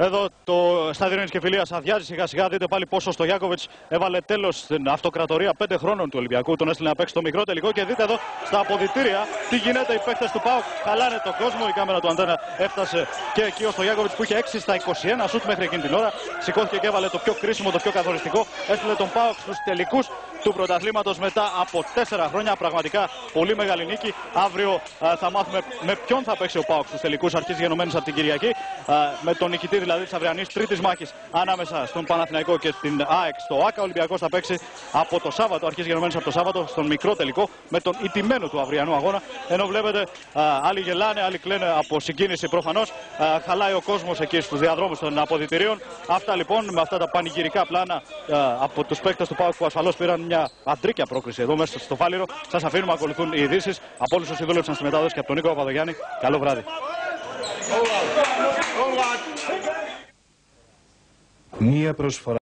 Εδώ το στάδιο Ειρήνης και Φιλίας αδειάζει σιγά σιγά. Δείτε πάλι πόσο στο Γιάκοβιτς έβαλε τέλος στην αυτοκρατορία 5 χρόνων του Ολυμπιακού. Τον έστειλε να παίξει το μικρό τελικό και δείτε εδώ στα αποδυτήρια τι γίνεται. Οι παίκτες του ΠΑΟΚ χαλάνε τον κόσμο. Η κάμερα του Αντένα έφτασε και εκεί ο Στογιάκοβιτς που είχε 6 στα 21 σουτ μέχρι εκείνη την ώρα. Σηκώθηκε και έβαλε το πιο κρίσιμο, το πιο καθοριστικό. Έστειλε τον ΠΑΟΚ στους τελικούς του πρωταθλήματος μετά από 4 χρόνια. Πραγματικά πολύ μεγάλη νίκη. Αύριο θα μάθουμε με ποιον θα παίξει ο ΠΑΟΚ στους τελικούς αρχής γενομένης από την Κυριακή. Με τον νικητή δηλαδή της αυριανής τρίτης μάχης ανάμεσα στον Παναθηναϊκό και στην ΑΕΚ στο ΆΚΑ. Ο Ολυμπιακός θα παίξει από το Σάββατο, αρχής γενομένης από το Σάββατο, στον μικρό τελικό με τον ηττημένο του αυριανού αγώνα. Ενώ βλέπετε άλλοι γελάνε, άλλοι κλαίνε από συγκίνηση προφανώς. Χαλάει ο κόσμος εκεί στους διαδρόμους των αποδυτηρίων. Αυτά λοιπόν με αυτά τα πανηγυρικά πλάνα από τους παίκτες του ΠΑΟΚ που ασφαλώς πήραν μια αντρίκια πρόκριση εδώ μέσα στο Φάληρο. Σας αφήνουμε, ακολουθούν οι ειδήσεις από όλους όσοι δούλεψαν στη μετάδοση και από τον Νίκο Παπαδογιάννη. Καλό βράδυ. Μία προσφορά